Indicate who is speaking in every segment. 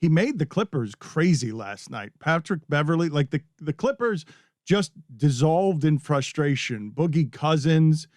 Speaker 1: he made the Clippers crazy last night. Patrick Beverley, like the Clippers just dissolved in frustration. Boogie Cousins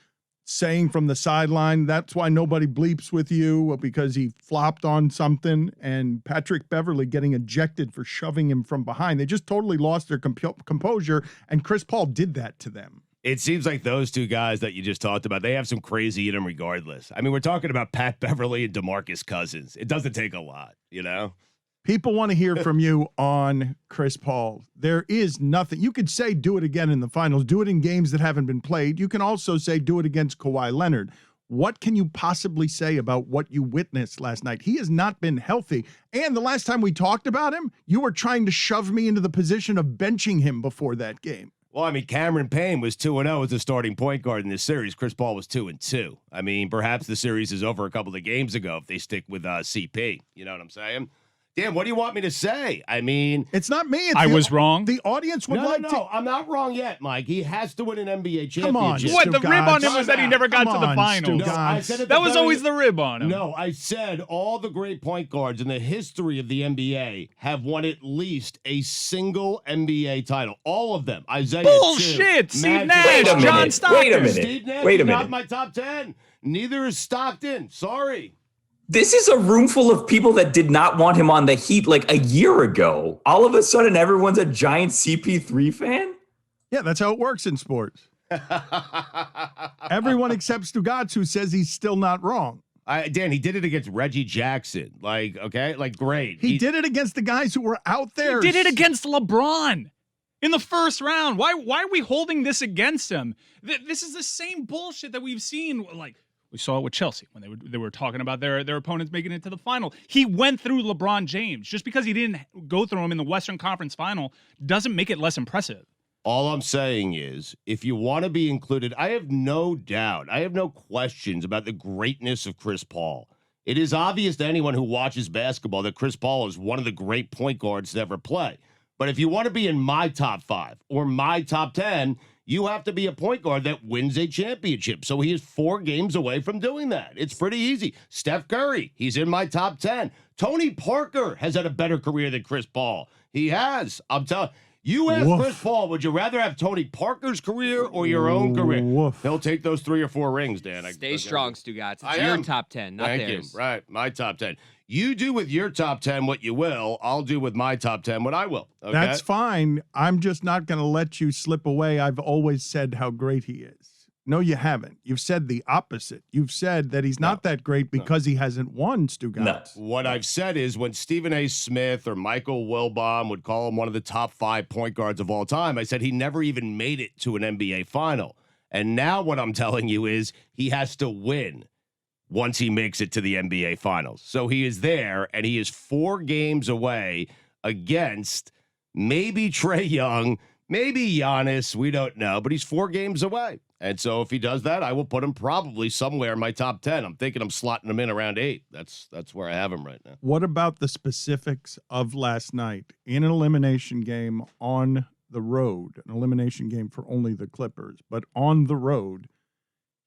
Speaker 1: saying from the sideline, that's why nobody bleeps with you, because he flopped on something, and Patrick Beverley getting ejected for shoving him from behind. They just totally lost their composure, and Chris Paul did that to them.
Speaker 2: It seems like those two guys that you just talked about, they have some crazy in them regardless. I mean, we're talking about Pat Beverley and DeMarcus Cousins. It doesn't take a lot, you know?
Speaker 1: People want to hear from you on Chris Paul. There is nothing. You could say do it again in the finals, do it in games that haven't been played. You can also say do it against Kawhi Leonard. What can you possibly say about what you witnessed last night? He has not been healthy. And the last time we talked about him, you were trying to shove me into the position of benching him before that game.
Speaker 2: Well, I mean, Cameron Payne was 2-0 as a starting point guard in this series. Chris Paul was 2-2. I mean, perhaps the series is over a couple of games ago if they stick with CP. You know what I'm saying? Dan, what do you want me to say? I mean,
Speaker 1: it's not me.
Speaker 3: I was wrong.
Speaker 1: The audience would like to.
Speaker 2: No, I'm not wrong yet, Mike. He has to win an NBA championship.
Speaker 1: Come on,
Speaker 3: what? The rib on him was that he never got to the finals.
Speaker 2: No, I said
Speaker 3: that was always the rib on him.
Speaker 2: No, I said all the great point guards in the history of the NBA have won at least a single NBA title. All of them. Isaiah
Speaker 3: Bullshit. Steve Nash, John Stockton.
Speaker 4: Wait a minute.
Speaker 2: Steve Nash
Speaker 4: Wait a
Speaker 2: is
Speaker 4: minute.
Speaker 2: not my top 10. Neither is Stockton. Sorry.
Speaker 4: This is a room full of people that did not want him on the Heat like a year ago. All of a sudden, everyone's a giant CP3 fan?
Speaker 1: Yeah, that's how it works in sports. Everyone except Stugotz, who says he's still not wrong.
Speaker 2: Dan, he did it against Reggie Jackson. Like, okay? Like, great.
Speaker 1: He did it against the guys who were out there.
Speaker 3: He did it against LeBron in the first round. Why are we holding this against him? This is the same bullshit that we've seen, like, we saw it with Chelsea when they were talking about their opponents making it to the final. He went through LeBron James. Just because he didn't go through him in the Western Conference final doesn't make it less impressive.
Speaker 2: All I'm saying is, if you want to be included, I have no doubt, I have no questions about the greatness of Chris Paul. It is obvious to anyone who watches basketball that Chris Paul is one of the great point guards to ever play. But if you want to be in my top 5 or my top 10, you have to be a point guard that wins a championship. So he is 4 games away from doing that. It's pretty easy. Steph Curry, he's in my top 10. Tony Parker has had a better career than Chris Paul. He has. I'm telling you, ask Chris Paul, would you rather have Tony Parker's career or your own career? He'll take those 3 or 4 rings, Dan.
Speaker 5: Stay strong, Stugotz. It's your top 10, not
Speaker 2: Thank
Speaker 5: theirs.
Speaker 2: you. Right, my top 10. You do with your top 10 what you will. I'll do with my top 10 what I will. Okay?
Speaker 1: That's fine. I'm just not going to let you slip away. I've always said how great he is. No, you haven't. You've said the opposite. You've said that he's not that great because he hasn't won, Stugotz.
Speaker 2: What I've said is when Stephen A. Smith or Michael Wilbon would call him one of the top 5 point guards of all time, I said he never even made it to an NBA final. And now what I'm telling you is he has to win once he makes it to the NBA Finals. So he is there, and he is 4 games away against maybe Trae Young, maybe Giannis. We don't know, but he's 4 games away. And so if he does that, I will put him probably somewhere in my top 10. I'm thinking I'm slotting him in around 8. That's where I have him right now.
Speaker 1: What about the specifics of last night in an elimination game on the road, an elimination game for only the Clippers, but on the road?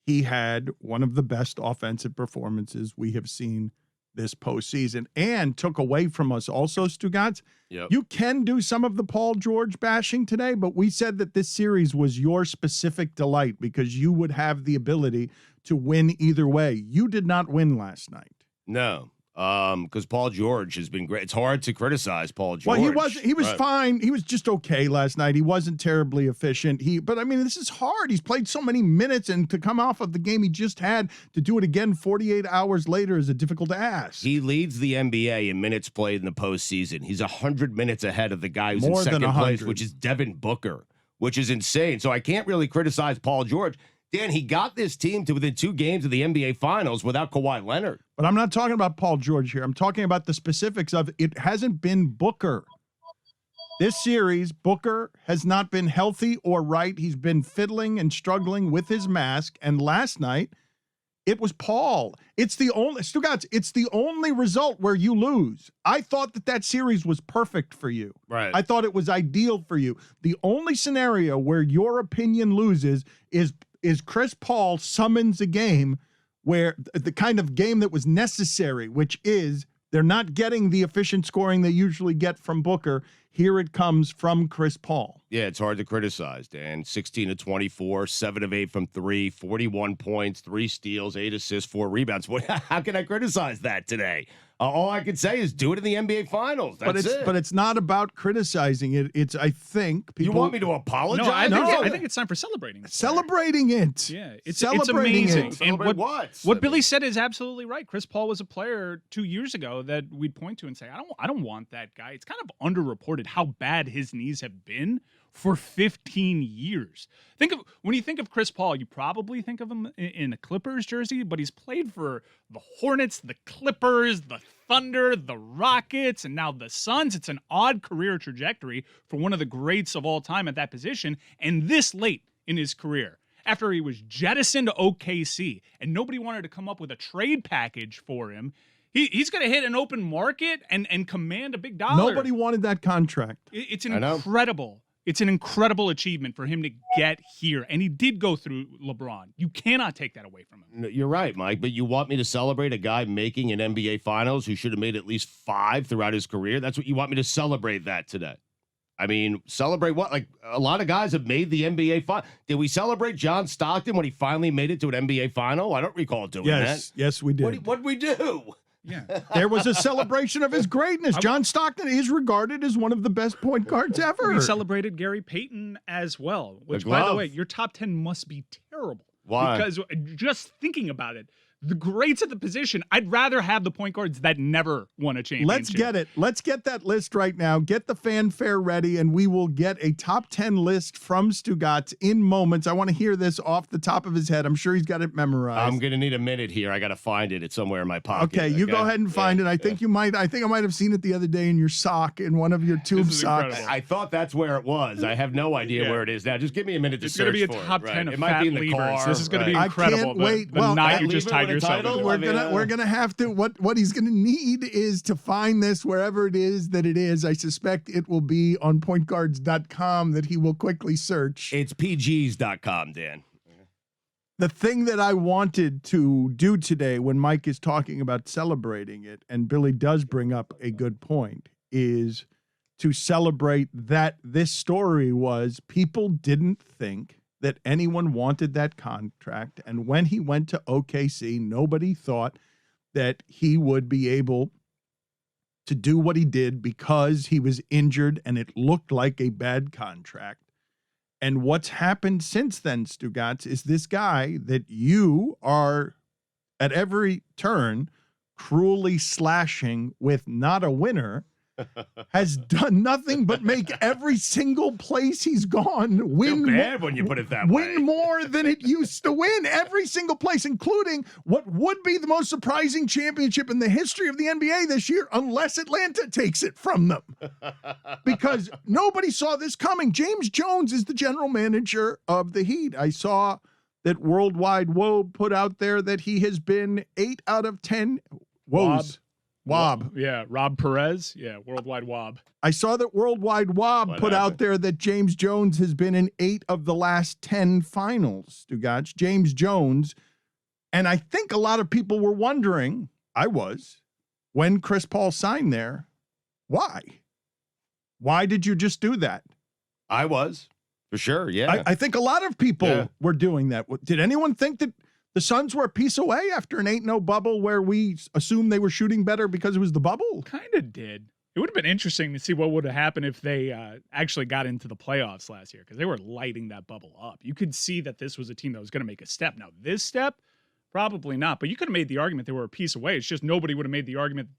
Speaker 1: He had one of the best offensive performances we have seen this postseason and took away from us also, Stugotz.
Speaker 2: Yep.
Speaker 1: You can do some of the Paul George bashing today, but we said that this series was your specific delight because you would have the ability to win either way. You did not win last night.
Speaker 2: No. Because Paul George has been great. It's hard to criticize Paul George.
Speaker 1: Well, he was fine. He was just okay last night. He wasn't terribly efficient. But I mean, this is hard. He's played so many minutes, and to come off of the game he just had to do it again 48 hours later is a difficult ask.
Speaker 2: He leads the NBA in minutes played in the postseason. He's 100 minutes ahead of the guy who's
Speaker 1: More
Speaker 2: in
Speaker 1: than
Speaker 2: second
Speaker 1: 100.
Speaker 2: place, which is Devin Booker, which is insane. So I can't really criticize Paul George. Dan, he got this team to within 2 games of the NBA Finals without Kawhi Leonard.
Speaker 1: But I'm not talking about Paul George here. I'm talking about the specifics of it hasn't been Booker. This series, Booker has not been healthy or right. He's been fiddling and struggling with his mask. And last night, it was Paul. It's the only result where you lose. I thought that series was perfect for you.
Speaker 2: Right.
Speaker 1: I thought it was ideal for you. The only scenario where your opinion loses is Chris Paul summons a game where the kind of game that was necessary, which is They're not getting the efficient scoring they usually get from Booker. Here it comes from Chris Paul.
Speaker 2: Yeah, it's hard to criticize, Dan. 16 of 24, 7 of 8 from 3, 41 points, 3 steals, 8 assists, 4 rebounds. How can I criticize that today? All I can say is do it in the NBA Finals. That's it.
Speaker 1: But it's not about criticizing it. It's, I think, people.
Speaker 2: You want me to apologize?
Speaker 3: No, I think it's time for celebrating.
Speaker 1: Celebrating it.
Speaker 3: Yeah, it's
Speaker 1: Celebrating
Speaker 3: amazing.
Speaker 1: it.
Speaker 2: Celebrate
Speaker 3: And
Speaker 2: what?
Speaker 3: what Billy said is absolutely right. Chris Paul was a player 2 years ago that we'd point to and say, I don't want that guy. It's kind of underreported how bad his knees have been for 15 years. When you think of Chris Paul, you probably think of him in a Clippers jersey, but he's played for the Hornets, the Clippers, the Thunder, the Rockets, and now the Suns. It's an odd career trajectory for one of the greats of all time at that position, and this late in his career, after he was jettisoned to OKC, and nobody wanted to come up with a trade package for him. He's going to hit an open market and command a big dollar.
Speaker 1: Nobody wanted that contract.
Speaker 3: It's an incredible achievement for him to get here. And he did go through LeBron. You cannot take that away from him.
Speaker 2: No, you're right, Mike, but you want me to celebrate a guy making an NBA Finals who should have made at least 5 throughout his career? That's what you want me to celebrate that today. I mean, celebrate what? Like, a lot of guys have made the NBA Final. Did we celebrate John Stockton when he finally made it to an NBA Final? I don't recall doing that.
Speaker 1: Yes, we did.
Speaker 2: What'd we do?
Speaker 3: Yeah.
Speaker 1: There was a celebration of his greatness. John Stockton is regarded as one of the best point guards ever.
Speaker 3: We celebrated Gary Payton as well, which, by the way, your top 10 must be terrible.
Speaker 2: Why?
Speaker 3: Because just thinking about it, the greats at the position, I'd rather have the point guards that never won a championship.
Speaker 1: Let's get it. Let's get that list right now. Get the fanfare ready, and we will get a top 10 list from Stugotz in moments. I want to hear this off the top of his head. I'm sure he's got it memorized.
Speaker 2: I'm going to need a minute here. I got to find it. It's somewhere in my pocket.
Speaker 1: Okay, you go ahead and find it. I think you might. I think I might have seen it the other day in your sock, in one of your tube socks.
Speaker 2: I thought that's where it was. I have no idea where it is now. Just give me a minute to search for it.
Speaker 3: It's going to be a top 10 of
Speaker 2: it might
Speaker 3: fat
Speaker 2: be in the
Speaker 3: levers.
Speaker 2: car.
Speaker 3: This is going to be incredible.
Speaker 1: I can't wait.
Speaker 3: The night you just
Speaker 2: lever
Speaker 3: tied
Speaker 2: with a
Speaker 3: yourself
Speaker 2: title?
Speaker 3: into.
Speaker 1: We're gonna have to. What he's gonna need is to find this wherever it is that it is. I suspect it will be on pointguards.com that he will quickly search.
Speaker 2: It's pgs.com, Dan.
Speaker 1: The thing that I wanted to do today when Mike is talking about celebrating it, and Billy does bring up a good point, is to celebrate that this story was people didn't think that anyone wanted that contract. And when he went to OKC, nobody thought that he would be able to do what he did because he was injured and it looked like a bad contract. And what's happened since then, Stugotz, is this guy that you are at every turn cruelly slashing with not a winner has done nothing but make every single place he's gone win.
Speaker 2: Feel bad when you put it that way.
Speaker 1: Win more than it used to win. Every single place, including what would be the most surprising championship in the history of the NBA this year, unless Atlanta takes it from them. Because nobody saw this coming. James Jones is the general manager of the Heat. I saw that Worldwide Wob put out there that he has been 8 out of 10 woes. Wob.
Speaker 3: Yeah, Rob Perez. Yeah, Worldwide Wob.
Speaker 1: I saw that Worldwide Wob put out there that James Jones has been in 8 of the last 10 finals, Stugotz. James Jones. And I think a lot of people were wondering, I was, when Chris Paul signed there, why? Why did you just do that?
Speaker 2: I was, for sure, yeah.
Speaker 1: I think a lot of people were doing that. Did anyone think that the Suns were a piece away after an 8-0 bubble where we assumed they were shooting better because it was the bubble?
Speaker 3: Kind of did. It would have been interesting to see what would have happened if they actually got into the playoffs last year, because they were lighting that bubble up. You could see that this was a team that was going to make a step. Now, this step, probably not, but you could have made the argument they were a piece away. It's just nobody would have made the argument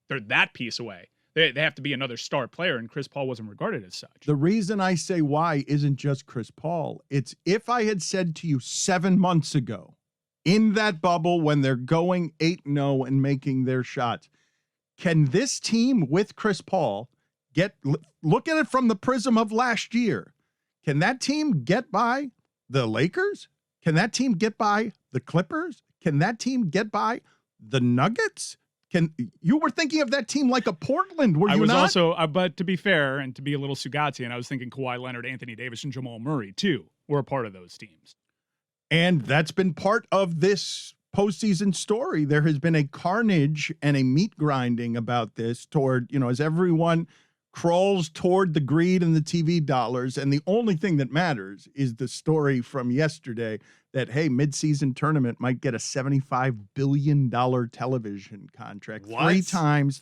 Speaker 3: they're that piece away. They have to be another star player, and Chris Paul wasn't regarded as such.
Speaker 1: The reason I say why isn't just Chris Paul. It's if I had said to you 7 months ago, in that bubble when they're going 8-0 and making their shots, can this team with Chris Paul look at it from the prism of last year? Can that team get by the Lakers? Can that team get by the Clippers? Can that team get by the Nuggets? You were thinking of that team like a Portland, were you not?
Speaker 3: I was also, but to be fair and to be a little Stugotzian, I was thinking Kawhi Leonard, Anthony Davis, and Jamal Murray, too, were a part of those teams.
Speaker 1: And that's been part of this postseason story. There has been a carnage and a meat grinding about this toward, as everyone crawls toward the greed and the TV dollars. And the only thing that matters is the story from yesterday that, hey, midseason tournament might get a $75 billion television contract.
Speaker 2: What?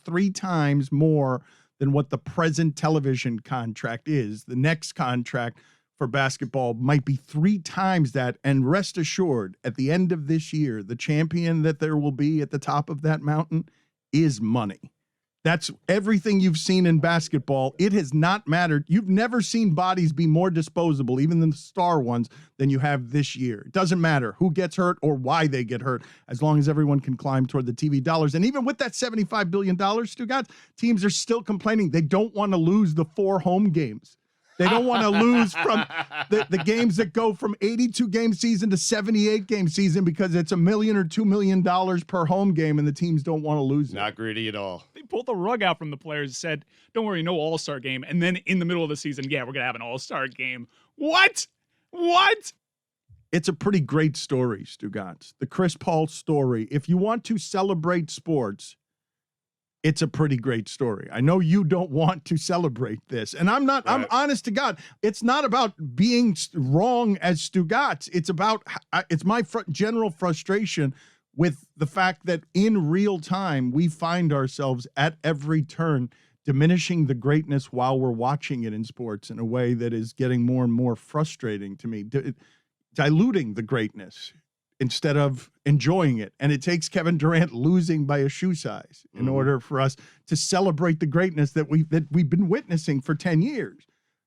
Speaker 1: Three times more than what the present television contract is. The next contract for basketball might be 3 times that. And rest assured, at the end of this year, the champion that there will be at the top of that mountain is money. That's everything you've seen in basketball. It has not mattered. You've never seen bodies be more disposable, even the star ones, than you have this year. It doesn't matter who gets hurt or why they get hurt, as long as everyone can climb toward the TV dollars. And even with that $75 billion, Stugotz, teams are still complaining. They don't want to lose the 4 home games. They don't want to lose from the games that go from 82-game season to 78-game season because it's $1 million or $2 million per home game, and the teams don't want to lose it.
Speaker 2: Not greedy at all.
Speaker 3: They pulled the rug out from the players and said, don't worry, no all-star game. And then in the middle of the season, yeah, we're going to have an all-star game. What?
Speaker 1: It's a pretty great story, Stugotz. The Chris Paul story. If you want to celebrate sports, it's a pretty great story. I know you don't want to celebrate this. And I'm not, I'm honest to God. It's not about being wrong as Stugotz. It's my general frustration with the fact that in real time, we find ourselves at every turn diminishing the greatness while we're watching it in sports in a way that is getting more and more frustrating to me, diluting the greatness instead of enjoying it. And it takes Kevin Durant losing by a shoe size in order for us to celebrate the greatness that we've been witnessing for 10 years.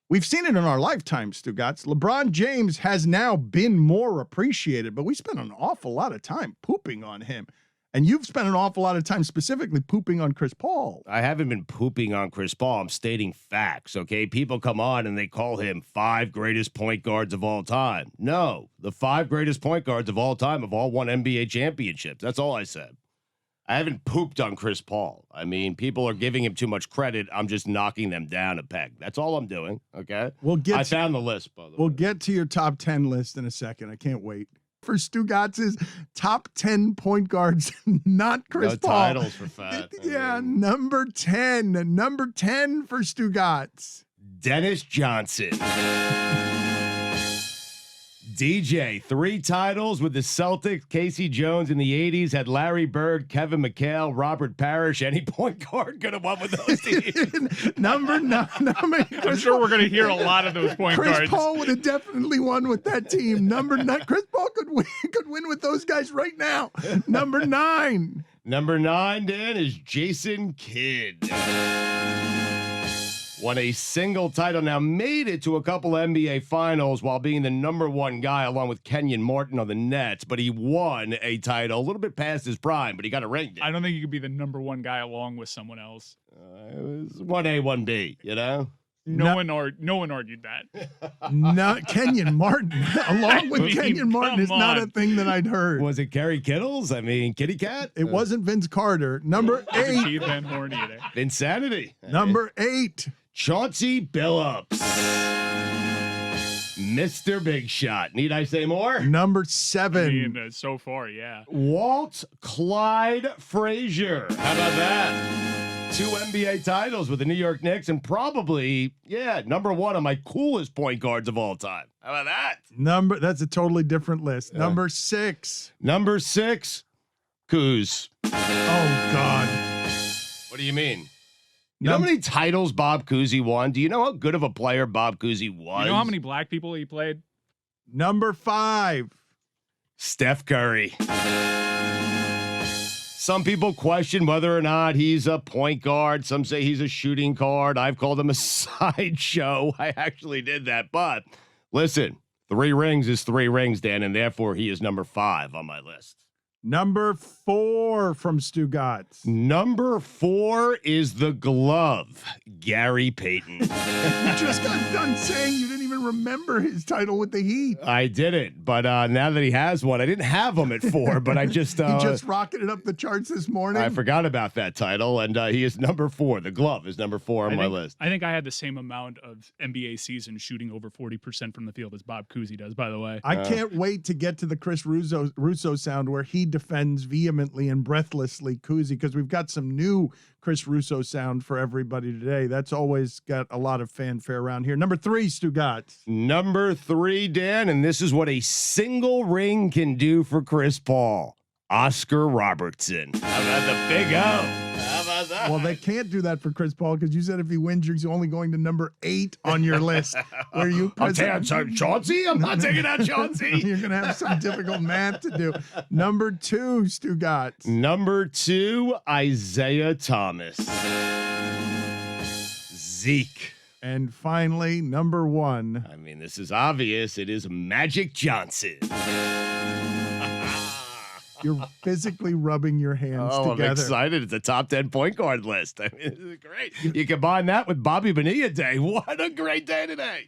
Speaker 1: We've seen it in our lifetime, Stugotz. LeBron James has now been more appreciated, but we spent an awful lot of time pooping on him. And you've spent an awful lot of time specifically pooping on Chris Paul.
Speaker 2: I haven't been pooping on Chris Paul. I'm stating facts, okay? People come on and they call him 5 greatest point guards of all time. No, the 5 greatest point guards of all time have all won NBA championships. That's all I said. I haven't pooped on Chris Paul. I mean, people are giving him too much credit. I'm just knocking them down a peg. That's all I'm doing, okay? I found the list, by the way.
Speaker 1: We'll get to your top 10 list in a second. I can't wait. For Stugotz's top 10 point guards, not Chris Paul.
Speaker 2: No titles for fat.
Speaker 1: Yeah, number 10 for Stugotz.
Speaker 2: Dennis Johnson. DJ, 3 titles with the Celtics. Casey Jones in the 80s had Larry Bird, Kevin McHale, Robert Parrish. Any point guard could have won with those teams.
Speaker 1: Number 9.
Speaker 3: I'm sure we're going to hear a lot of those point guards.
Speaker 1: Chris Paul would have definitely won with that team. Number 9. Chris Paul could win with those guys right now. Number 9.
Speaker 2: Number 9, Dan, is Jason Kidd. Won a single title, now made it to a couple NBA finals while being the number 1 guy along with Kenyon Martin on the Nets, but he won a title a little bit past his prime, but he got a ring.
Speaker 3: I don't think you could be the number 1 guy along with someone else.
Speaker 2: It was 1A, 1B, you know?
Speaker 3: No one argued that.
Speaker 1: Not Kenyon Martin. Along with Kenyon Martin is not a thing that I'd heard.
Speaker 2: Was it Kerry Kittles? I mean, Kitty Cat?
Speaker 1: It wasn't Vince Carter. Number 8.
Speaker 3: Keith Van Horn either.
Speaker 2: Insanity.
Speaker 1: Number 8.
Speaker 2: Chauncey Billups. Mr. Big Shot. Need I say more?
Speaker 1: Number 7.
Speaker 3: I mean, so far, yeah.
Speaker 2: Walt Clyde Frazier. How about that? 2 NBA titles with the New York Knicks and probably, number 1 of my coolest point guards of all time. How about that?
Speaker 1: That's a totally different list. Number 6.
Speaker 2: Number 6, Kuz.
Speaker 1: Oh, God.
Speaker 2: What do you mean? You know how many titles Bob Cousy won? Do you know how good of a player Bob Cousy was?
Speaker 3: You know how many black people he played?
Speaker 1: Number 5.
Speaker 2: Steph Curry. Some people question whether or not he's a point guard. Some say he's a shooting guard. I've called him a sideshow. I actually did that. But listen, 3 rings is 3 rings, Dan, and therefore he is number 5 on my list.
Speaker 1: Number 4 from Stugotz.
Speaker 2: Number 4 is the glove, Gary Payton.
Speaker 1: You just got done saying you didn't even remember his title with the Heat.
Speaker 2: I didn't, but now that he has one, I didn't have him at 4, but I just
Speaker 1: He just rocketed up the charts this morning.
Speaker 2: I forgot about that title, and he is number 4. The glove is number 4 on my list.
Speaker 3: I think I had the same amount of NBA season shooting over 40% from the field as Bob Cousy does, by the way.
Speaker 1: I can't wait to get to the Chris Russo sound where he defends vehemently and breathlessly Cousy, because we've got some new Chris Russo sound for everybody today. That's always got a lot of fanfare around here. Number 3, Stugotz.
Speaker 2: Number 3, Dan, and this is what a single ring can do for Chris Paul. Oscar Robertson. How about the Big O? How about that?
Speaker 1: Well, they can't do that for Chris Paul because you said if he wins, he's only going to number 8 on your list. Where you
Speaker 2: I'm taking Chauncey? I'm not taking out Chauncey.
Speaker 1: You're going to have some difficult math to do. Number 2, Stugotz.
Speaker 2: Number 2, Isaiah Thomas. Zeke.
Speaker 1: And finally, number 1.
Speaker 2: I mean, this is obvious. It is Magic Johnson.
Speaker 1: You're physically rubbing your hands together.
Speaker 2: I'm excited. It's a top 10 point guard list. I mean, this is great. You combine that with Bobby Bonilla Day. What a great day today.